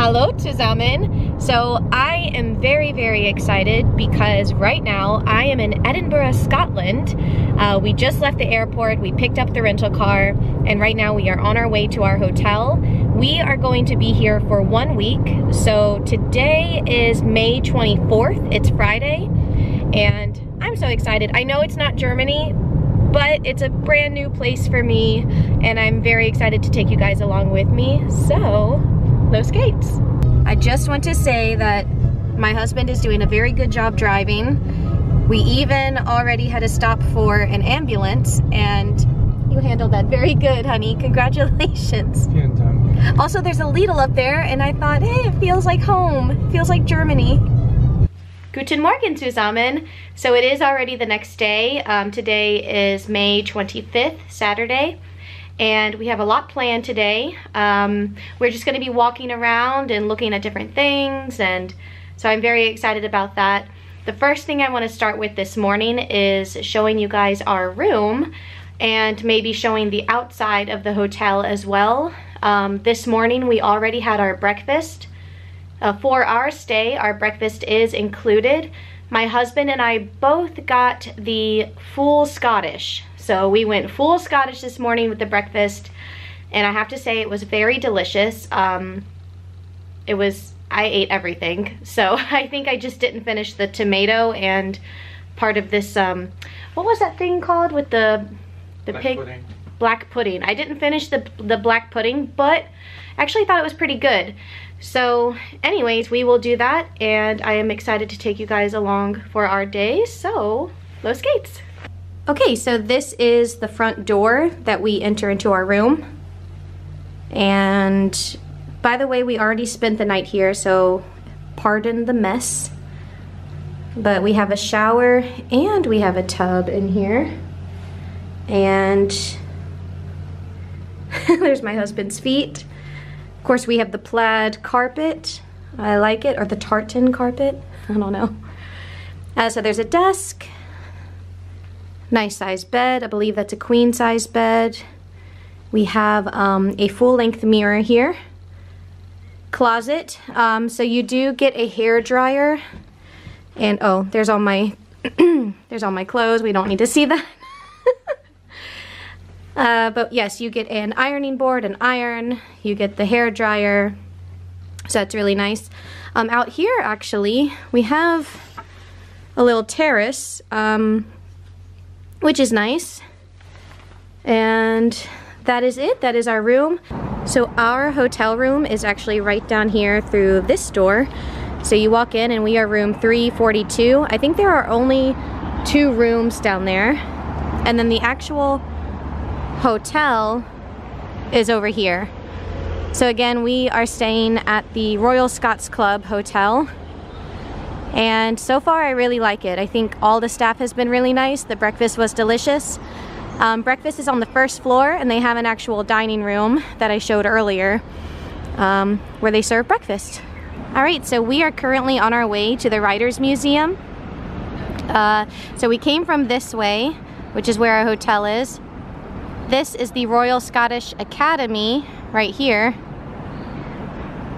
Hallo zusammen. So I am very, very excited because right now I am in Edinburgh, Scotland. We just left the airport, we picked up the rental car, and right now we are on our way to our hotel. We are going to be here for 1 week. So today is May 24th, it's Friday, and I'm so excited. I know it's not Germany, but it's a brand new place for me, and I'm very excited to take you guys along with me. So, los geht's. I just want to say that my husband is doing a very good job driving. We even already had to stop for an ambulance, and you handled that very good, honey. Congratulations. Also, there's a Lidl up there, and I thought, hey, it feels like home. It feels like Germany. Guten Morgen zusammen. So it is already the next day. Today is May 25th, Saturday. And we have a lot planned today. We're just gonna be walking around and looking at different things, and so I'm very excited about that. The first thing I wanna start with this morning is showing you guys our room and maybe showing the outside of the hotel as well. This morning we already had our breakfast. For our stay, our breakfast is included. My husband and I both got the full Scottish. So we went full Scottish this morning with the breakfast, and I have to say it was very delicious. I ate everything. So I think I just didn't finish the tomato and part of this, what was that thing called with the pig? Pudding. Black pudding. I didn't finish the black pudding, but actually thought it was pretty good. So anyways, we will do that, and I am excited to take you guys along for our day, so los geht's. Okay, so this is the front door that we enter into our room. And by the way, we already spent the night here, so pardon the mess. But we have a shower and we have a tub in here. And there's my husband's feet. Of course, we have the plaid carpet. I like it, or the tartan carpet. I don't know. So there's a desk. Nice size bed. I believe that's a queen size bed. We have a full-length mirror here. Closet. So you do get a hair dryer. And oh, there's all my there's all my clothes. We don't need to see that. But yes, you get an ironing board, an iron, you get the hair dryer, so that's really nice. Out here, actually, we have a little terrace, which is nice, and that is it. That is our room. So our hotel room is actually right down here through this door. So you walk in and we are room 342. I think there are only 2 rooms down there, and then the actual hotel is over here. So again, we are staying at the Royal Scots Club Hotel, and so far I really like it. I think all the staff has been really nice. The breakfast was delicious. Breakfast is on the first floor, and they have an actual dining room that I showed earlier where they serve breakfast. Alright, so we are currently on our way to the Writers' Museum. So we came from this way, which is where our hotel is. This is the Royal Scottish Academy right here.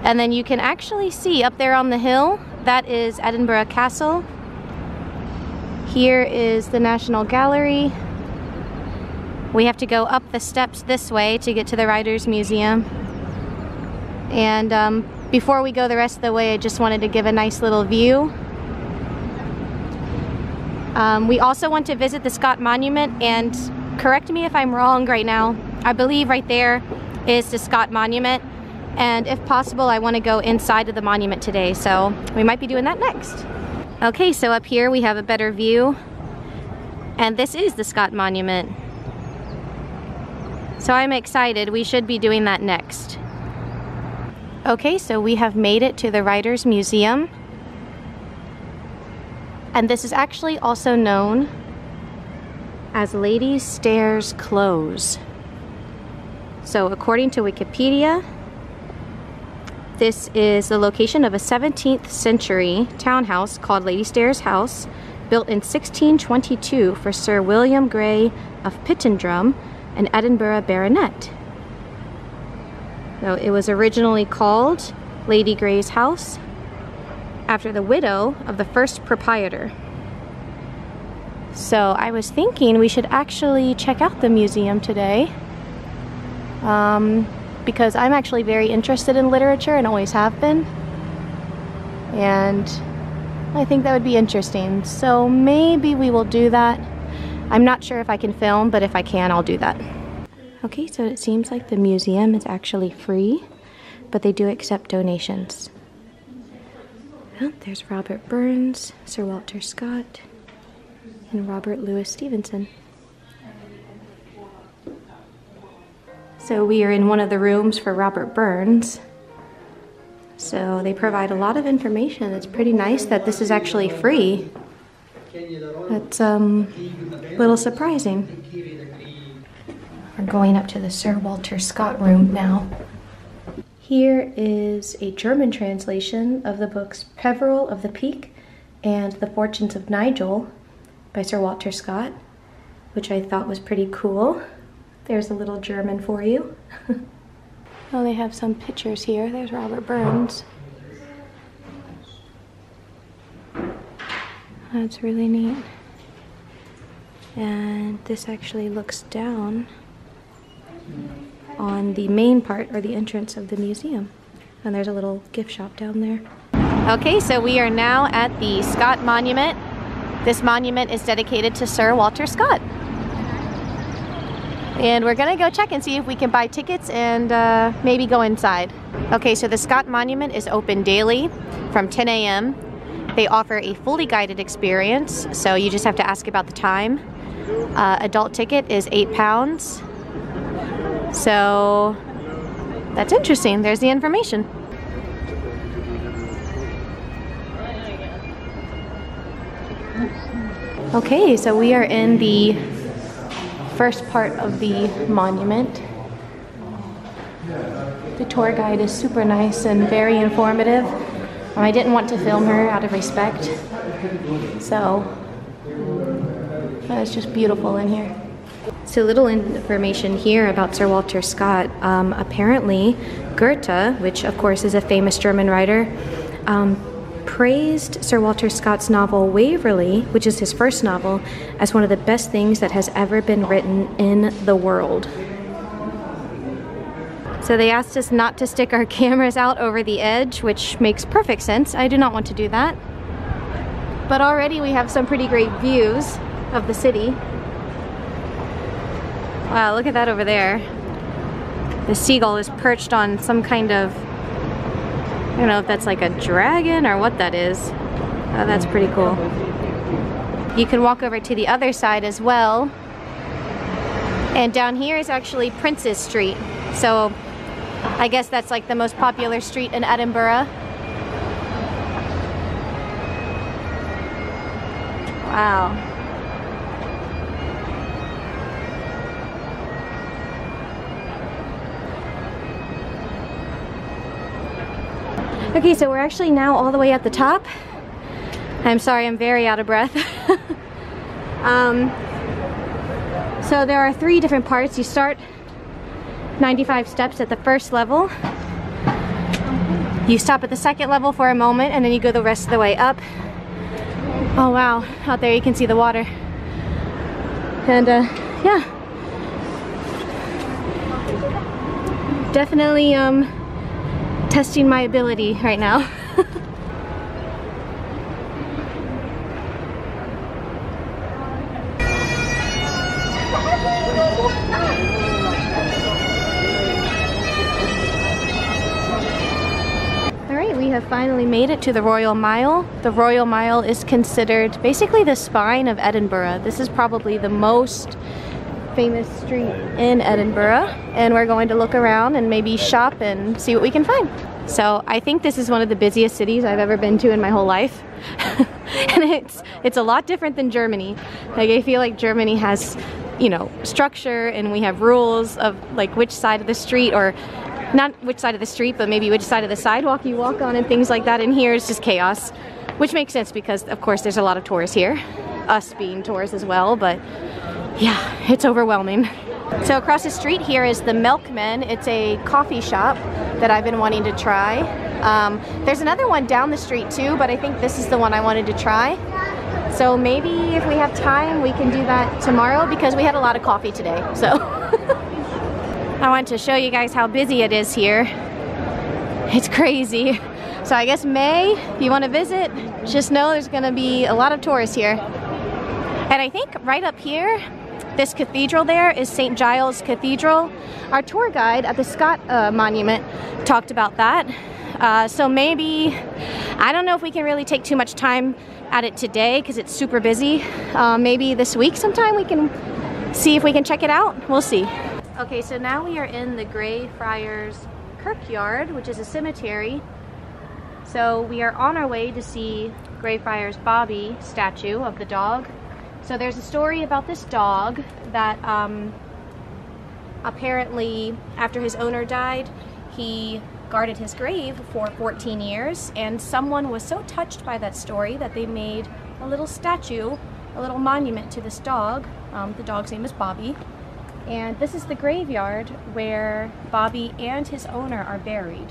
And then you can actually see up there on the hill, that is Edinburgh Castle. Here is the National Gallery. We have to go up the steps this way to get to the Writers' Museum. And before we go the rest of the way, I just wanted to give a nice little view. We also want to visit the Scott Monument, and correct me if I'm wrong right now, I believe right there is the Scott Monument, and if possible I want to go inside of the monument today, so we might be doing that next. Okay, so up here we have a better view, and this is the Scott Monument. So I'm excited. We should be doing that next. Okay, so we have made it to the Writers' Museum, and this is actually also known as Ladies' Stairs Close. So according to Wikipedia, this is the location of a 17th century townhouse called Ladies' Stairs House, built in 1622 for Sir William Grey of Pittendrum, an Edinburgh baronet. So it was originally called Lady Grey's house after the widow of the first proprietor. So I was thinking we should actually check out the museum today, because I'm actually very interested in literature and always have been, and I think that would be interesting. So maybe we will do that. I'm not sure if I can film, but if I can, I'll do that. Okay, so it seems like the museum is actually free, but they do accept donations. Oh, there's Robert Burns, Sir Walter Scott, and Robert Louis Stevenson. So we are in one of the rooms for Robert Burns. So they provide a lot of information. It's pretty nice that this is actually free. That's a little surprising. We're going up to the Sir Walter Scott room now. Here is a German translation of the books Peveril of the Peak and The Fortunes of Nigel by Sir Walter Scott, which I thought was pretty cool. There's a little German for you. Oh, they have some pictures here. There's Robert Burns. That's really neat. And this actually looks down on the main part, or the entrance of the museum. And there's a little gift shop down there. Okay, so we are now at the Scott Monument. This monument is dedicated to Sir Walter Scott. And we're gonna go check and see if we can buy tickets and maybe go inside. Okay, so the Scott Monument is open daily from 10 a.m. They offer a fully guided experience, so you just have to ask about the time. Adult ticket is £8. So that's interesting. There's the information. Okay, so we are in the first part of the monument. The tour guide is super nice and very informative. I didn't want to film her out of respect, so it's just beautiful in here. So little information here about Sir Walter Scott. Apparently Goethe, which of course is a famous German writer, praised Sir Walter Scott's novel Waverley, which is his first novel, as one of the best things that has ever been written in the world. So they asked us not to stick our cameras out over the edge, which makes perfect sense. I do not want to do that. But already we have some pretty great views of the city. Wow, look at that over there. The seagull is perched on some kind of, I don't know if that's like a dragon or what that is. Oh, that's pretty cool. You can walk over to the other side as well. And down here is actually Prince's Street. So I guess that's like the most popular street in Edinburgh. Wow. Okay, so we're actually now all the way at the top. I'm sorry, I'm very out of breath. So there are 3 different parts. You start 95 steps at the first level. You stop at the second level for a moment, and then you go the rest of the way up. Oh wow, out there you can see the water. And yeah. Definitely testing my ability right now. Alright, we have finally made it to the Royal Mile. The Royal Mile is considered basically the spine of Edinburgh. This is probably the most famous street in Edinburgh, and we're going to look around and maybe shop and see what we can find. So I think this is one of the busiest cities I've ever been to in my whole life. And it's a lot different than Germany. Like, I feel like Germany has, you know, structure, and we have rules of like which side of the street, or not which side of the street, but maybe which side of the sidewalk you walk on and things like that. And here is just chaos, which makes sense because of course there's a lot of tourists here, us being tourists as well, but yeah, it's overwhelming. So across the street here is the Milkman. It's a coffee shop that I've been wanting to try. There's another one down the street too, but I think this is the one I wanted to try. So maybe if we have time, we can do that tomorrow because we had a lot of coffee today, so. I want to show you guys how busy it is here. It's crazy. So I guess May, if you want to visit, just know there's gonna be a lot of tourists here. And I think right up here, this cathedral there is St. Giles Cathedral. Our tour guide at the Scott Monument talked about that. So maybe, I don't know if we can really take too much time at it today because it's super busy. Maybe this week sometime we can see if we can check it out. We'll see. Okay, so now we are in the Greyfriars Kirkyard, which is a cemetery. So we are on our way to see Greyfriars Bobby statue of the dog. So there's a story about this dog that apparently after his owner died, he guarded his grave for 14 years, and someone was so touched by that story that they made a little statue, a little monument to this dog. The dog's name is Bobby. And this is the graveyard where Bobby and his owner are buried.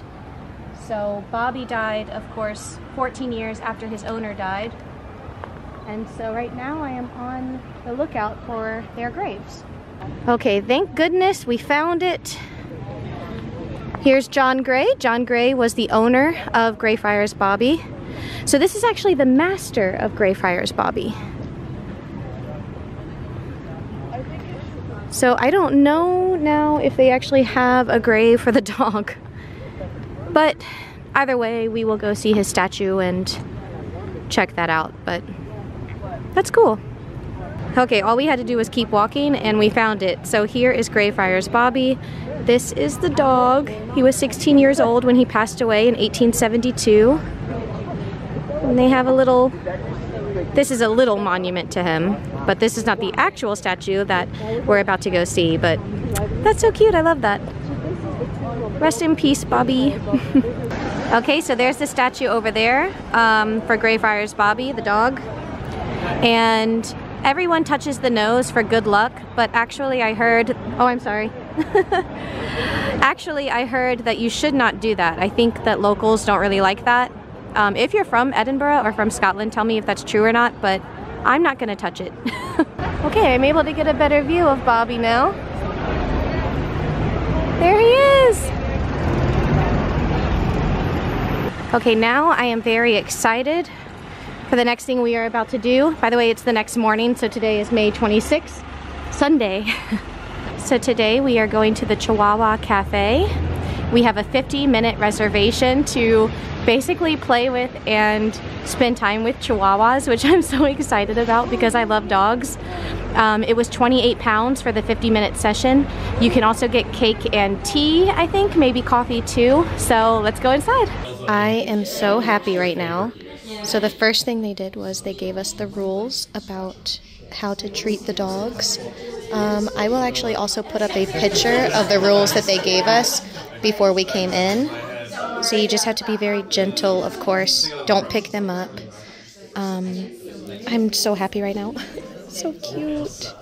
So Bobby died, of course, 14 years after his owner died. And so right now I am on the lookout for their graves. Okay, thank goodness we found it. Here's John Gray. John Gray was the owner of Greyfriars Bobby. So this is actually the master of Greyfriars Bobby. So I don't know now if they actually have a grave for the dog. But either way, we will go see his statue and check that out. But that's cool. Okay, all we had to do was keep walking and we found it. So here is Greyfriars Bobby. This is the dog. He was 16 years old when he passed away in 1872. And they have a little, this is a little monument to him, but this is not the actual statue that we're about to go see, but that's so cute, I love that. Rest in peace, Bobby. Okay, so there's the statue over there for Greyfriars Bobby, the dog. And everyone touches the nose for good luck, but actually I heard, oh, I'm sorry. Actually, I heard that you should not do that. I think that locals don't really like that. If you're from Edinburgh or from Scotland, tell me if that's true or not, but I'm not gonna touch it. Okay, I'm able to get a better view of Bobby now. There he is! Okay, now I am very excited for the next thing we are about to do. By the way, it's the next morning, so today is May 26th, Sunday. So today we are going to the Chihuahua Cafe. We have a 50-minute reservation to basically play with and spend time with Chihuahuas, which I'm so excited about because I love dogs. It was 28 pounds for the 50-minute session. You can also get cake and tea, I think, maybe coffee too. So let's go inside. I am so happy right now. So the first thing they did was they gave us the rules about how to treat the dogs. I will actually also put up a picture of the rules that they gave us before we came in. So you just have to be very gentle, of course. Don't pick them up. I'm so happy right now. So cute.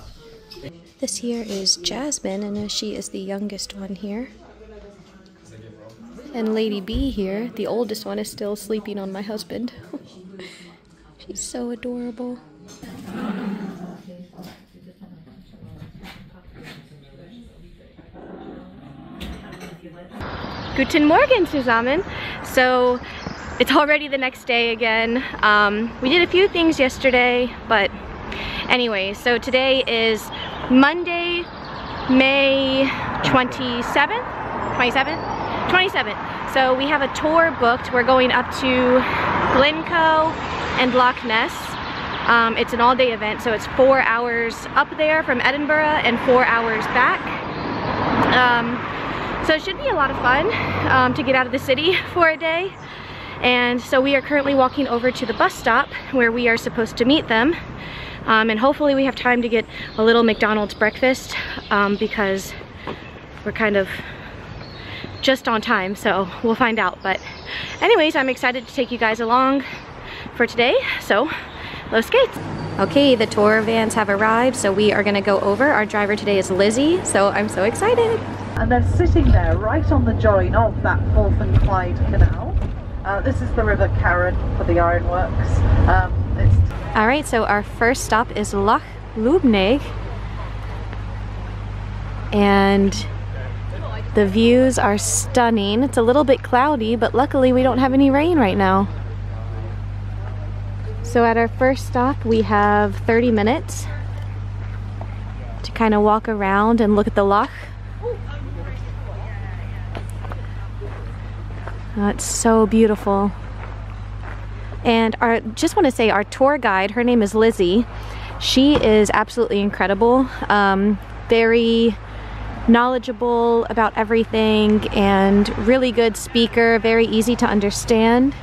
This here is Jasmine, and she is the youngest one here. And Lady B here, the oldest one, is still sleeping on my husband. She's so adorable. Guten Morgen zusammen. So it's already the next day again. We did a few things yesterday, but anyway, so today is Monday, May 27th? 27th. So we have a tour booked. We're going up to Glencoe and Loch Ness. It's an all-day event, so it's 4 hours up there from Edinburgh and 4 hours back. So it should be a lot of fun to get out of the city for a day. And so we are currently walking over to the bus stop where we are supposed to meet them. And hopefully we have time to get a little McDonald's breakfast because we're kind of just on time, so we'll find out. But anyways, I'm excited to take you guys along for today, so let's skate. Okay, the tour vans have arrived, so we are gonna go over. Our driver today is Lizzie, so I'm so excited. And they're sitting there right on the join of that Forth and Clyde Canal. This is the River Carron for the ironworks. All right, so our first stop is Loch Lubnaig, and the views are stunning. It's a little bit cloudy, but luckily we don't have any rain right now. So at our first stop, we have 30 minutes to kind of walk around and look at the loch. Oh, it's so beautiful. And just want to say our tour guide, her name is Lizzie. She is absolutely incredible. Very knowledgeable about everything and really good speaker, very easy to understand,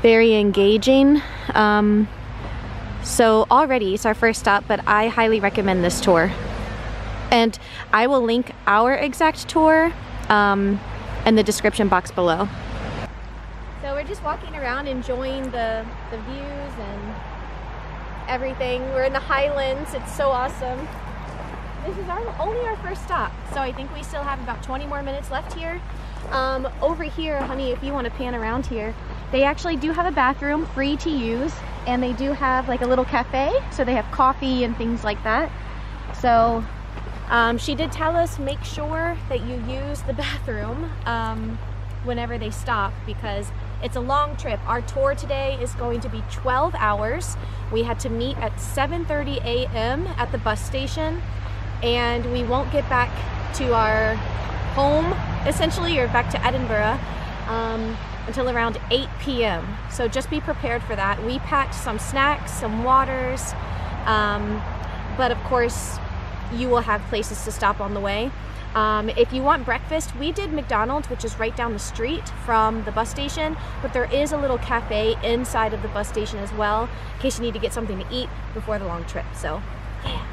very engaging. So already it's our first stop, but I highly recommend this tour. And I will link our exact tour in the description box below. So we're just walking around enjoying the views and everything. We're in the Highlands. It's so awesome. This is only our first stop, so I think we still have about 20 more minutes left here. Over here, honey, if you want to pan around here, they actually do have a bathroom free to use, and they do have like a little cafe, so they have coffee and things like that. So she did tell us make sure that you use the bathroom whenever they stop, because it's a long trip. Our tour today is going to be 12 hours. We had to meet at 7:30 a.m. at the bus station, and we won't get back to our home, essentially, or back to Edinburgh until around 8 p.m. So just be prepared for that. We packed some snacks, some waters, but of course you will have places to stop on the way. If you want breakfast, we did McDonald's, which is right down the street from the bus station, but there is a little cafe inside of the bus station as well, in case you need to get something to eat before the long trip. So yeah.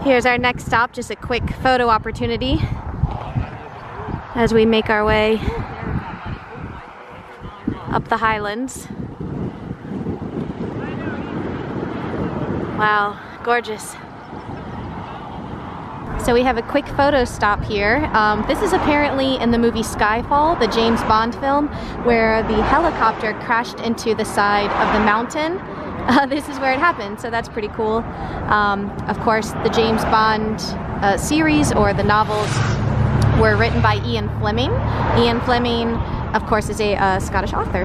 Here's our next stop, just a quick photo opportunity as we make our way up the Highlands. Wow, gorgeous. So we have a quick photo stop here. This is apparently in the movie Skyfall, the James Bond film, where the helicopter crashed into the side of the mountain. This is where it happened, so that's pretty cool. Of course, the James Bond series, or the novels, were written by Ian Fleming. Ian Fleming, of course, is a Scottish author.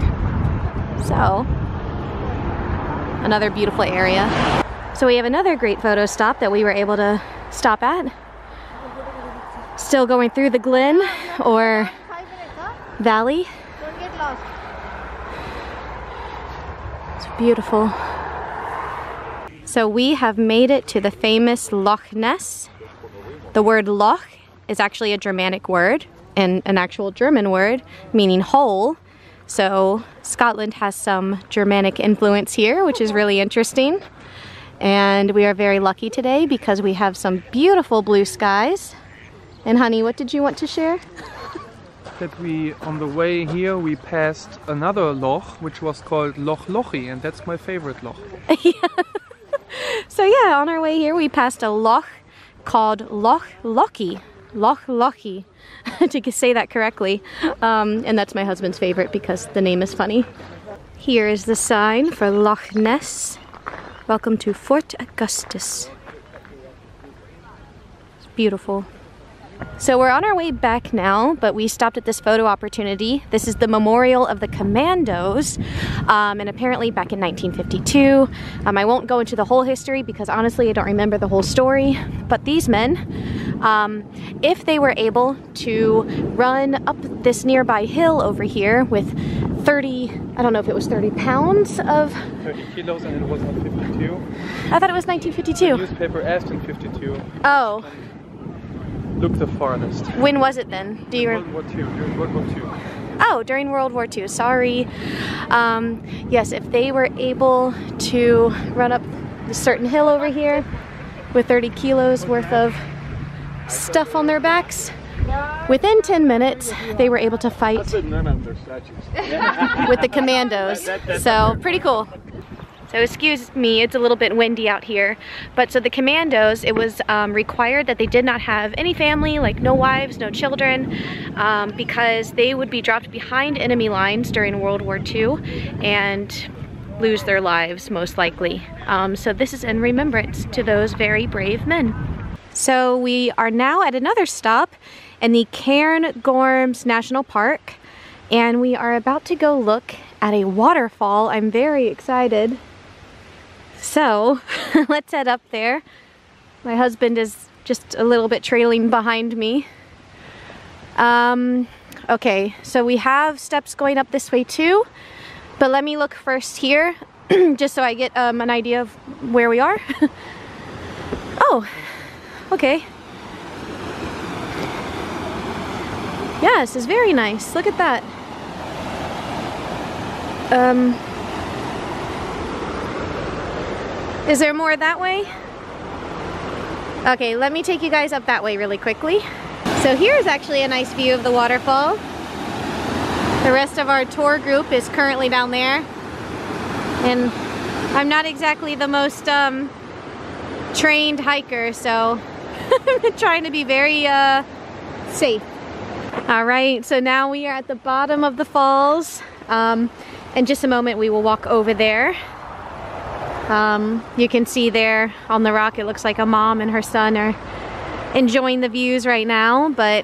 So, another beautiful area. So we have another great photo stop that we were able to stop at. Still going through the glen, or valley. Don't get lost. It's beautiful. So we have made it to the famous Loch Ness. The word loch is actually a Germanic word, and an actual German word meaning hole. So Scotland has some Germanic influence here, which is really interesting. And we are very lucky today because we have some beautiful blue skies. And honey, what did you want to share? That on the way here, we passed another loch, which was called Loch Lochy, and that's my favorite loch. Yeah. So yeah, on our way here, we passed a loch called Loch Lochy. Loch Lochy, to say that correctly. And that's my husband's favorite because the name is funny. Here is the sign for Loch Ness. Welcome to Fort Augustus. It's beautiful. So we're on our way back now, but we stopped at this photo opportunity. This is the memorial of the Commandos, and apparently back in 1952. I won't go into the whole history because honestly I don't remember the whole story, but these men, if they were able to run up this nearby hill over here with 30, I don't know if it was 30 pounds of... 30 kilos, and it was not 52. I thought it was 1952. The newspaper asked in 52. Oh. Look the farthest. When was it then? Do you World War II, during World War II. Oh, during World War II, sorry. Yes, if they were able to run up a certain hill over here with 30 kilos worth of stuff on their backs, within 10 minutes, they were able to fight with the Commandos. So, pretty cool. So excuse me, it's a little bit windy out here. But so the commandos, it was required that they did not have any family, like no wives, no children, because they would be dropped behind enemy lines during World War II and lose their lives most likely. So this is in remembrance to those very brave men. So we are now at another stop in the Cairngorms National Park, and we are about to go look at a waterfall. I'm very excited. So let's head up there. My husband is just a little bit trailing behind me. Okay, so we have steps going up this way too, but let me look first here just so I get an idea of where we are. Oh, okay. Yeah, this is very nice. Look at that. Is there more that way? Okay, let me take you guys up that way really quickly. So here's actually a nice view of the waterfall. The rest of our tour group is currently down there. And I'm not exactly the most trained hiker, so I'm trying to be very safe. All right, so now we are at the bottom of the falls. In just a moment we will walk over there. You can see there on the rock, it looks like a mom and her son are enjoying the views right now, but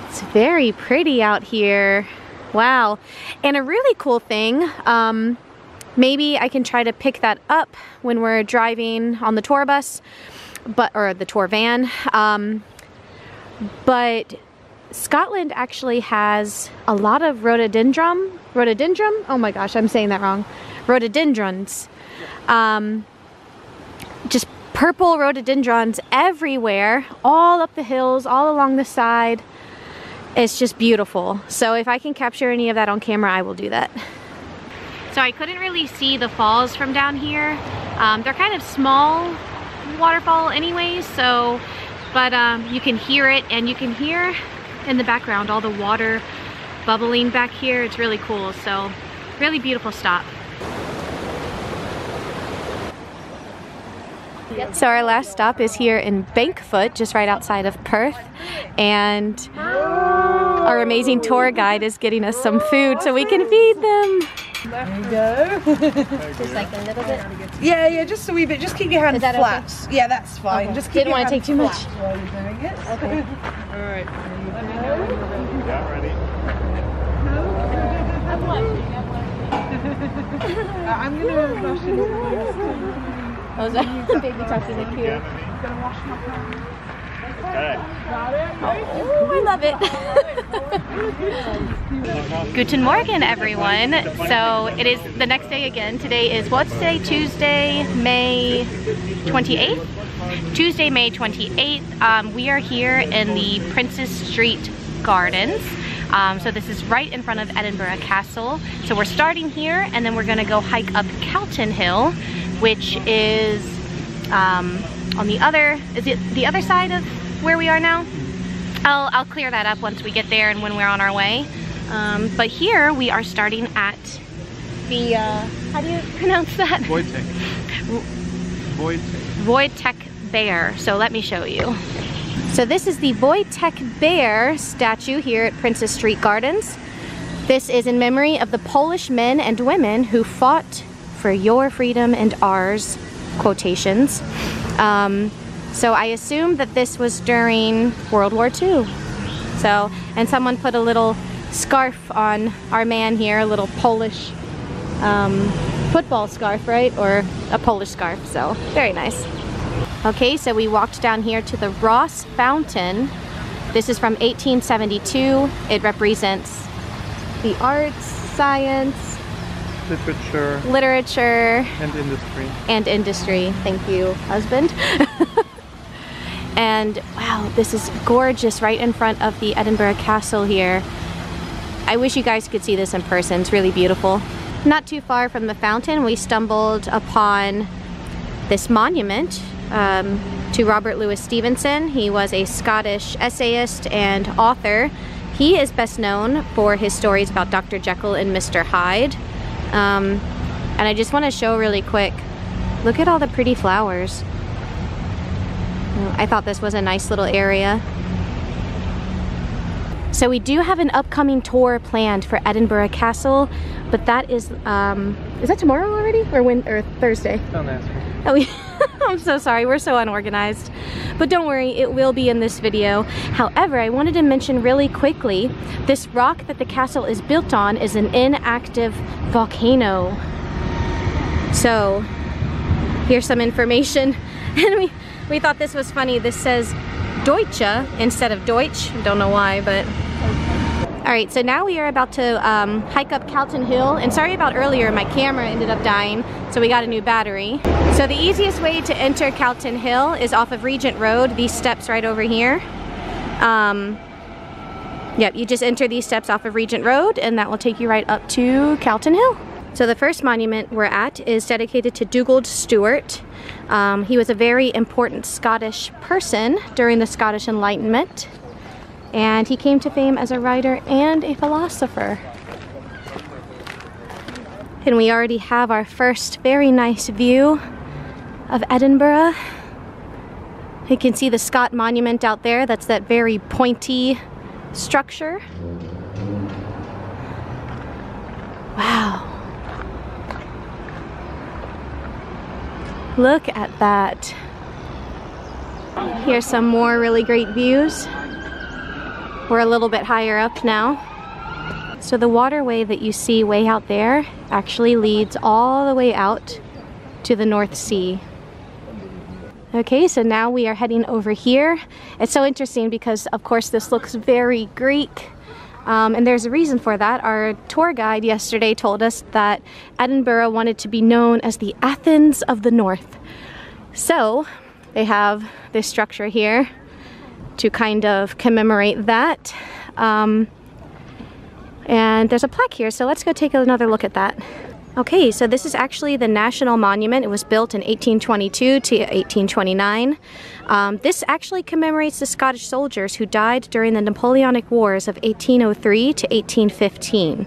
it's very pretty out here. Wow. And a really cool thing, maybe I can try to pick that up when we're driving on the tour bus, or the tour van, but Scotland actually has a lot of rhododendron, oh my gosh, I'm saying that wrong. Rhododendrons. Just purple rhododendrons everywhere, all up the hills, all along the side. It's just beautiful. So if I can capture any of that on camera, I will do that. So I couldn't really see the falls from down here. They're kind of small waterfall anyways, so, but you can hear it, and you can hear in the background all the water bubbling back here. It's really cool. So really beautiful stop. So our last stop is here in Bankfoot, just right outside of Perth, and our amazing tour guide is getting us some food so we can feed them. There you go. Just like a little bit? Yeah, just a wee bit. Just keep your hands flat. Okay? Yeah, that's fine. Okay. Just keep Didn't your want to hands take too much. flat while you're doing it. Okay. All right. Yeah, ready? I'm gonna brush it. Oh, is that baby talking to you? Okay. Oh, I love it. Guten Morgen, everyone. So it is the next day again. Today is what's today? Tuesday, May 28th. Tuesday, May 28th. We are here in the Princess Street Gardens. So this is right in front of Edinburgh Castle. So we're starting here, and then we're gonna go hike up Calton Hill, which is on the other, is it the other side of where we are now? I'll clear that up once we get there and when we're on our way. But here we are starting at the, how do you pronounce that? Wojtek. Wojtek Bear. So let me show you. So this is the Wojtek Bear statue here at Princess Street Gardens. This is in memory of the Polish men and women who fought for your freedom and ours, quotations. So I assume that this was during World War II. So, and someone put a little scarf on our man here, a little Polish football scarf, right? Or a Polish scarf, so very nice. Okay, so we walked down here to the Ross Fountain. This is from 1872. It represents the arts, science, literature, and industry. Thank you, husband. And wow, this is gorgeous right in front of the Edinburgh Castle here. I wish you guys could see this in person. It's really beautiful. Not too far from the fountain, we stumbled upon this monument to Robert Louis Stevenson. He was a Scottish essayist and author. He is best known for his stories about Dr. Jekyll and Mr. Hyde. And I just want to show really quick, look at all the pretty flowers. I thought this was a nice little area. So we do have an upcoming tour planned for Edinburgh Castle, but that is that tomorrow already? Or Thursday? Don't ask me. Oh, I'm so sorry, we're so unorganized. But don't worry, it will be in this video. However, I wanted to mention really quickly, this rock that the castle is built on is an inactive volcano. So, here's some information. And we thought this was funny. This says Deutsche instead of Deutsch. Don't know why, but... Alright, so now we are about to hike up Calton Hill, and sorry about earlier, my camera ended up dying, so we got a new battery. So the easiest way to enter Calton Hill is off of Regent Road, these steps right over here. Yep, you just enter these steps off of Regent Road, and that will take you right up to Calton Hill. So the first monument we're at is dedicated to Dugald Stewart. He was a very important Scottish person during the Scottish Enlightenment. And he came to fame as a writer and a philosopher. And we already have our first very nice view of Edinburgh. You can see the Scott Monument out there. That's that very pointy structure. Wow. Look at that. Here's some more really great views. We're a little bit higher up now. So the waterway that you see way out there actually leads all the way out to the North Sea. Okay, so now we are heading over here. It's so interesting because, of course, this looks very Greek. And there's a reason for that. Our tour guide yesterday told us that Edinburgh wanted to be known as the Athens of the North. So they have this structure here to kind of commemorate that. And there's a plaque here, so let's go take another look at that. Okay, so this is actually the National Monument. It was built in 1822 to 1829. This actually commemorates the Scottish soldiers who died during the Napoleonic Wars of 1803 to 1815.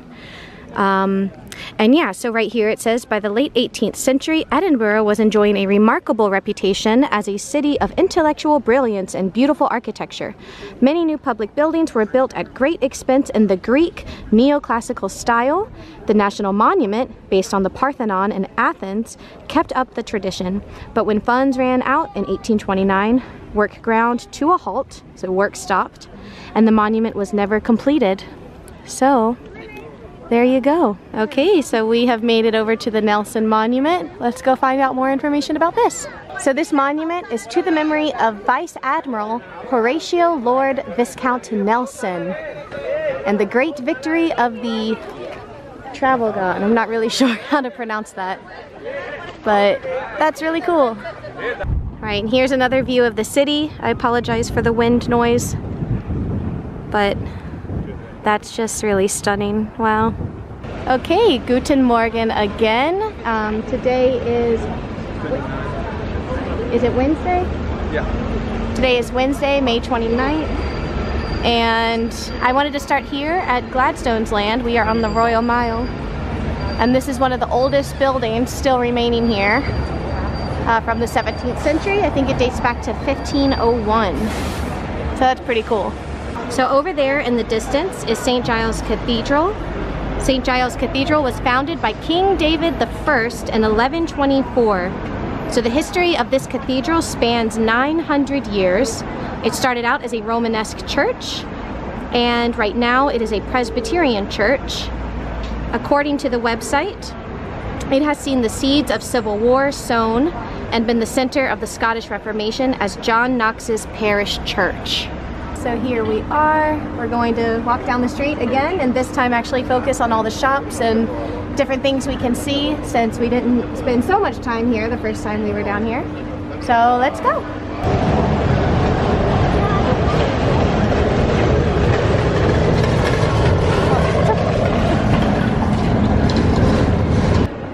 And yeah, so right here it says, by the late 18th century, Edinburgh was enjoying a remarkable reputation as a city of intellectual brilliance and beautiful architecture. Many new public buildings were built at great expense in the Greek neoclassical style. The National Monument, based on the Parthenon in Athens, kept up the tradition. But when funds ran out in 1829, work ground to a halt, so work stopped, and the monument was never completed. So there you go. Okay, so we have made it over to the Nelson Monument. Let's go find out more information about this. So this monument is to the memory of Vice Admiral Horatio Lord Viscount Nelson and the great victory of the Travel God. I'm not really sure how to pronounce that, but that's really cool. All right, and here's another view of the city. I apologize for the wind noise, but that's just really stunning. Wow. Okay, Guten Morgen again. Today is it Wednesday? Yeah. Today is Wednesday, May 29th. And I wanted to start here at Gladstone's Land. We are on the Royal Mile. And this is one of the oldest buildings still remaining here from the 17th century. I think it dates back to 1501. So that's pretty cool. So over there in the distance is St. Giles Cathedral. St. Giles Cathedral was founded by King David I in 1124. So the history of this cathedral spans 900 years. It started out as a Romanesque church, and right now it is a Presbyterian church. According to the website, it has seen the seeds of civil war sown and been the center of the Scottish Reformation as John Knox's parish church. So here we are. We're going to walk down the street again, and this time actually focus on all the shops and different things we can see, since we didn't spend so much time here the first time we were down here. So let's go.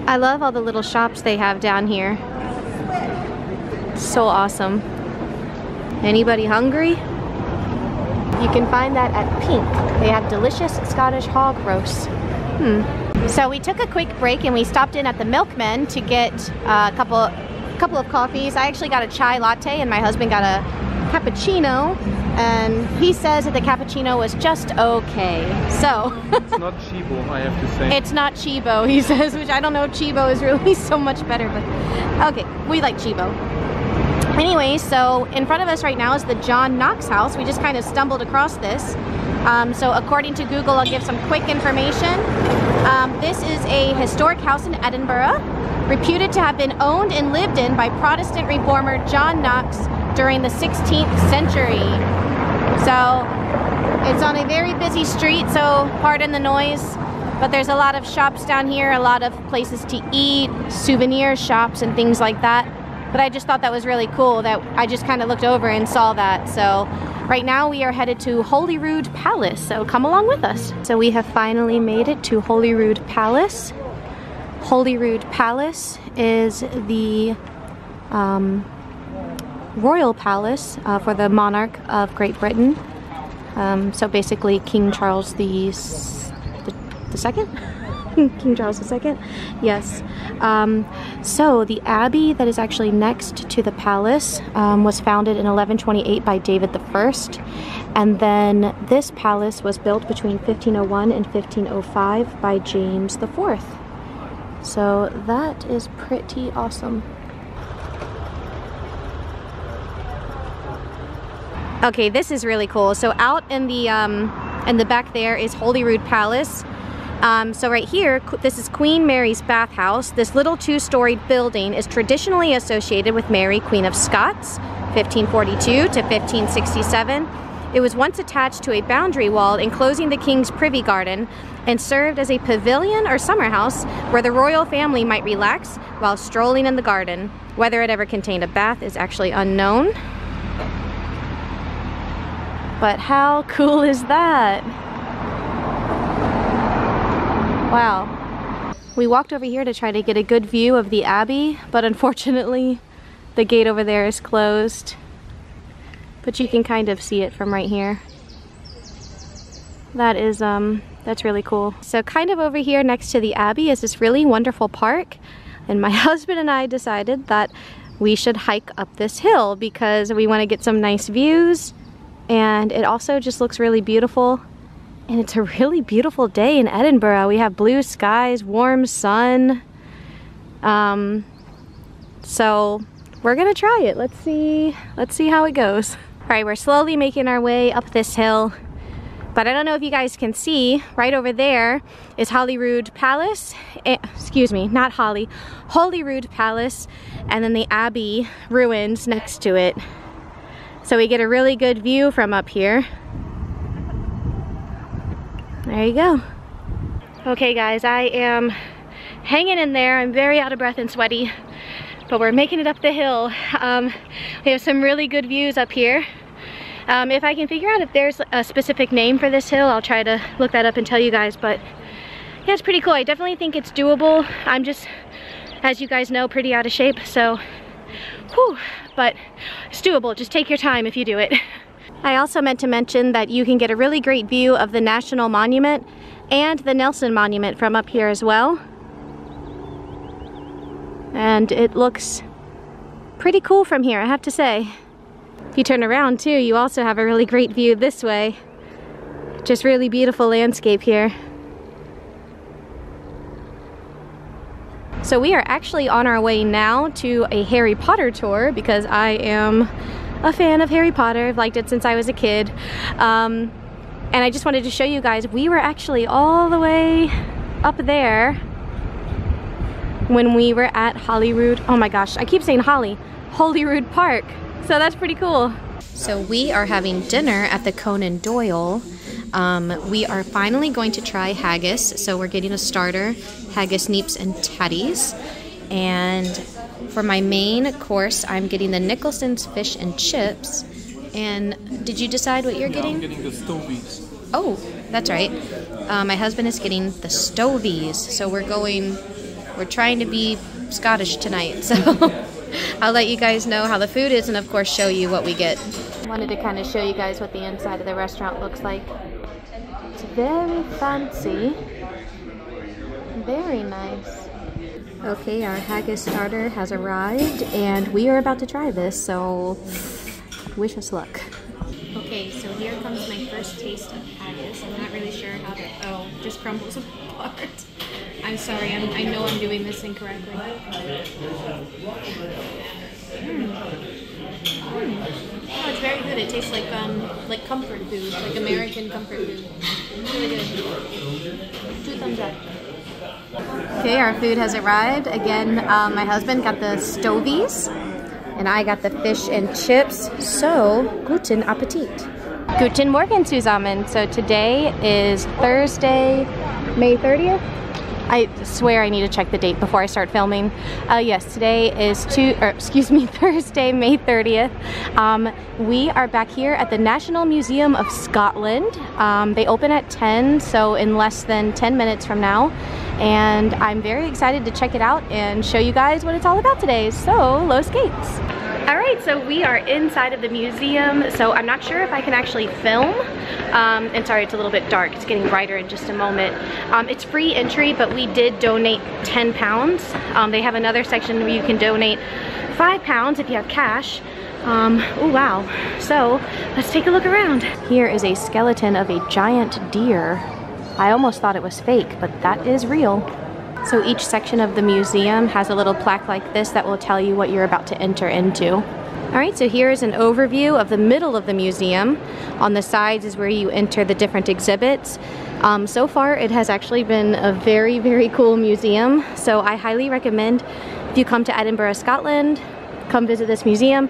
I love all the little shops they have down here. So awesome. Anybody hungry? You can find that at Pink. They have delicious Scottish hog roasts. So we took a quick break and we stopped in at the Milkman to get a couple of coffees. I actually got a chai latte and my husband got a cappuccino, and he says that the cappuccino was just okay. So it's not Chibo, I have to say. It's not Chibo, he says, which I don't know if Chibo is really so much better, but okay, we like Chibo. Anyway, so in front of us right now is the John Knox house. We just kind of stumbled across this. So according to Google, I'll give some quick information. This is a historic house in Edinburgh, reputed to have been owned and lived in by Protestant reformer John Knox during the 16th century. So it's on a very busy street, so pardon the noise, but there's a lot of shops down here, a lot of places to eat, souvenir shops and things like that. But I just thought that was really cool that I just kind of looked over and saw that. So right now we are headed to Holyrood Palace, so come along with us. So we have finally made it to Holyrood Palace. Holyrood Palace is the royal palace for the monarch of Great Britain. So basically King Charles the second? King Charles II? Yes. So the abbey that is actually next to the palace was founded in 1128 by David I. And then this palace was built between 1501 and 1505 by James IV. So that is pretty awesome. Okay, this is really cool. So out in the back there is Holyrood Palace. So right here, this is Queen Mary's bathhouse. This little two-storied building is traditionally associated with Mary, Queen of Scots, 1542 to 1567. It was once attached to a boundary wall enclosing the king's privy garden and served as a pavilion or summer house where the royal family might relax while strolling in the garden. Whether it ever contained a bath is actually unknown. But how cool is that? Wow. We walked over here to try to get a good view of the abbey, but unfortunately the gate over there is closed. But you can kind of see it from right here. That is, that's really cool. So kind of over here next to the abbey is this really wonderful park, and my husband and I decided that we should hike up this hill because we want to get some nice views, and it also just looks really beautiful. And it's a really beautiful day in Edinburgh. We have blue skies, warm sun. So we're gonna try it. Let's see how it goes. All right, we're slowly making our way up this hill. But I don't know if you guys can see, right over there is Holyrood Palace. Excuse me, not Holly. Holyrood Palace, and then the Abbey ruins next to it. So we get a really good view from up here. There you go. Okay guys, I am hanging in there. I'm very out of breath and sweaty, but we're making it up the hill. We have some really good views up here. If I can figure out if there's a specific name for this hill, I'll try to look that up and tell you guys, but yeah, it's pretty cool. I definitely think it's doable. I'm just, as you guys know, pretty out of shape, so whew, but it's doable. Just take your time if you do it. I also meant to mention that you can get a really great view of the National Monument and the Nelson Monument from up here as well. And it looks pretty cool from here, I have to say. If you turn around too, you also have a really great view this way. Just really beautiful landscape here. So we are actually on our way now to a Harry Potter tour because I am a fan of Harry Potter. I've liked it since I was a kid. And I just wanted to show you guys, we were actually all the way up there when we were at Holyrood. Oh my gosh, I keep saying Holyrood Park. So that's pretty cool. So we are having dinner at the Conan Doyle. We are finally going to try haggis. So we're getting a starter, haggis, neeps, and tatties. And for my main course, I'm getting the Nicholson's fish and chips. And did you decide what you're getting? I'm getting the stovies. Oh, that's right. My husband is getting the stovies. So we're trying to be Scottish tonight. So I'll let you guys know how the food is and of course show you what we get. I wanted to kind of show you guys what the inside of the restaurant looks like. It's very fancy. Very nice. Okay, our haggis starter has arrived and we are about to try this, so wish us luck. Okay, so here comes my first taste of haggis. I'm not really sure how to, oh, just crumbles apart. I'm sorry, I know I'm doing this incorrectly. Oh, it's very good. It tastes like comfort food, like American comfort food. Really good. 2 thumbs up. Okay, our food has arrived. Again, my husband got the stovies, and I got the fish and chips. So, guten Appetit. Guten Morgen zusammen. So today is Thursday, May 30th. I swear I need to check the date before I start filming. Yes, today is Thursday, May 30th. We are back here at the National Museum of Scotland. They open at 10, so in less than 10 minutes from now. And I'm very excited to check it out and show you guys what it's all about today. So, los gates. All right, so we are inside of the museum. So I'm not sure if I can actually film. And sorry, it's a little bit dark. It's getting brighter in just a moment. It's free entry, but we did donate 10 pounds. They have another section where you can donate 5 pounds if you have cash. Oh wow. So let's take a look around. Here is a skeleton of a giant deer. I almost thought it was fake, but that is real. So each section of the museum has a little plaque like this that will tell you what you're about to enter into. All right, so here is an overview of the middle of the museum. On the sides is where you enter the different exhibits. So far, it has actually been a very, very cool museum. So I highly recommend if you come to Edinburgh, Scotland, come visit this museum.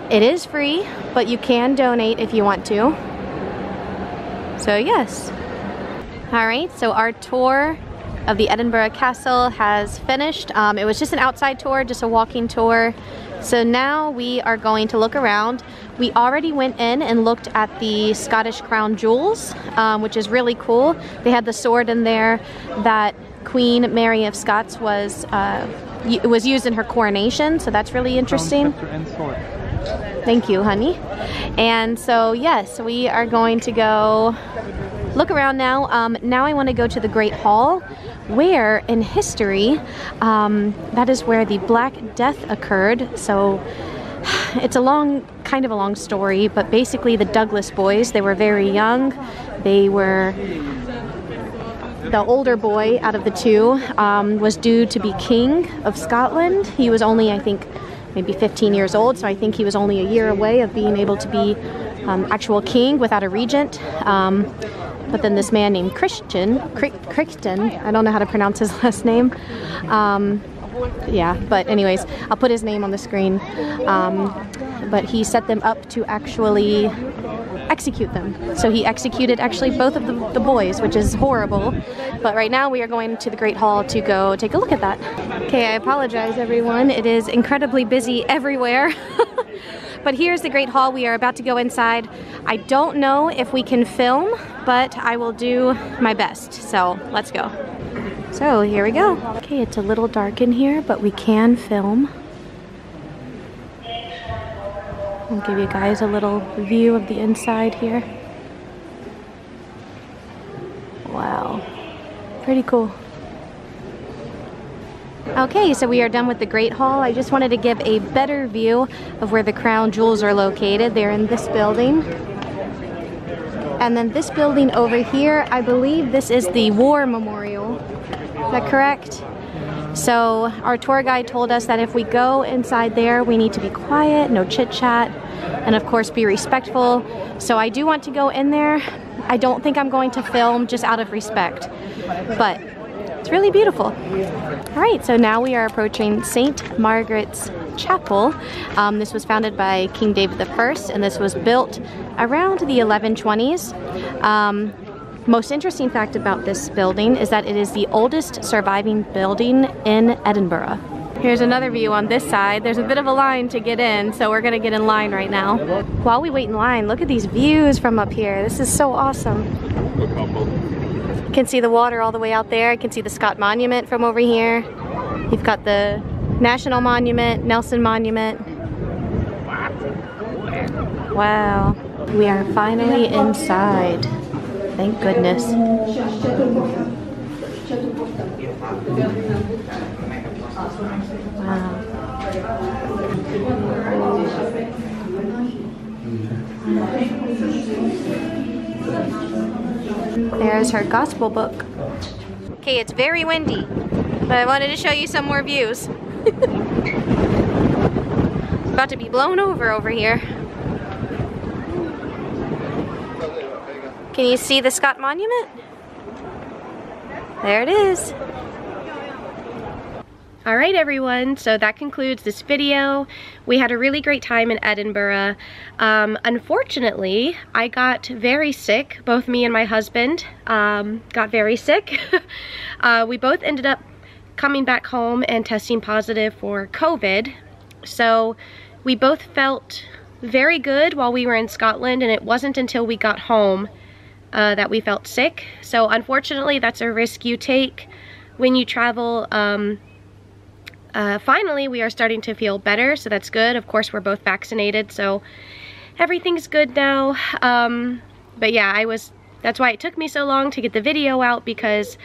It is free, but you can donate if you want to. So yes. All right, so our tour of the Edinburgh Castle has finished. It was just an outside tour, just a walking tour. So now we are going to look around. We already went in and looked at the Scottish crown jewels, which is really cool. They had the sword in there that Queen Mary of Scots was used in her coronation, so that's really interesting. Thank you, honey. And so yes, we are going to go look around now. Now I want to go to the Great Hall, where in history, that is where the Black Death occurred. So it's kind of a long story, but basically the Douglas boys, they were very young. They were, the older boy out of the two was due to be King of Scotland. He was only, I think, maybe 15 years old, so I think he was only a year away of being able to be actual king without a regent. But then this man named Crichton, I don't know how to pronounce his last name. Yeah, but anyways, I'll put his name on the screen. But he set them up to actually execute them. So he executed actually both of the boys, which is horrible. But right now we are going to the Great Hall to go take a look at that. Okay, I apologize everyone. It is incredibly busy everywhere. But here's the Great Hall. We are about to go inside. I don't know if we can film, but I will do my best. So let's go. So here we go. Okay, it's a little dark in here, but we can film. I'll give you guys a little view of the inside here. Wow, pretty cool. Okay, so we are done with the Great Hall. I just wanted to give a better view of where the crown jewels are located. They're in this building. And then this building over here, I believe this is the War Memorial. Is that correct? So our tour guide told us that if we go inside there, we need to be quiet, no chit chat, and of course be respectful. So I do want to go in there. I don't think I'm going to film just out of respect, but it's really beautiful. All right, so now we are approaching St. Margaret's Chapel. This was founded by King David I, and this was built around the 1120s. Most interesting fact about this building is that it is the oldest surviving building in Edinburgh. Here's another view on this side. There's a bit of a line to get in, so we're gonna get in line right now. While we wait in line, look at these views from up here. This is so awesome. You can see the water all the way out there. You can see the Scott Monument from over here. You've got the National Monument, Nelson Monument. Wow, we are finally inside. Thank goodness. Wow. There's her gospel book. Okay, it's very windy, but I wanted to show you some more views. It's about to be blown over here. Can you see the Scott Monument? There it is. All right, everyone, so that concludes this video. We had a really great time in Edinburgh. Unfortunately, I got very sick. Both me and my husband got very sick. We both ended up coming back home and testing positive for COVID. So we both felt very good while we were in Scotland, and it wasn't until we got home that we felt sick. So unfortunately, that's a risk you take when you travel. Finally, we are starting to feel better, so that's good. Of course, we're both vaccinated, so everything's good now. But yeah, that's why it took me so long to get the video out, because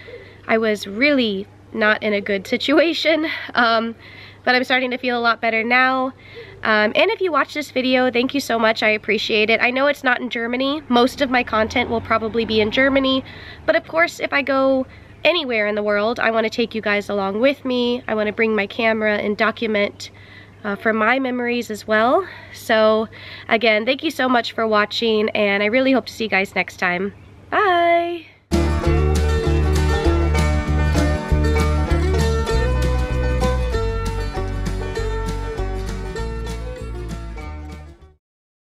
I was really not in a good situation. But I'm starting to feel a lot better now. And if you watch this video, thank you so much. I appreciate it. I know it's not in Germany. Most of my content will probably be in Germany, but of course, if I go anywhere in the world, I want to take you guys along with me. I want to bring my camera and document for my memories as well. So again, thank you so much for watching, and I really hope to see you guys next time. Bye!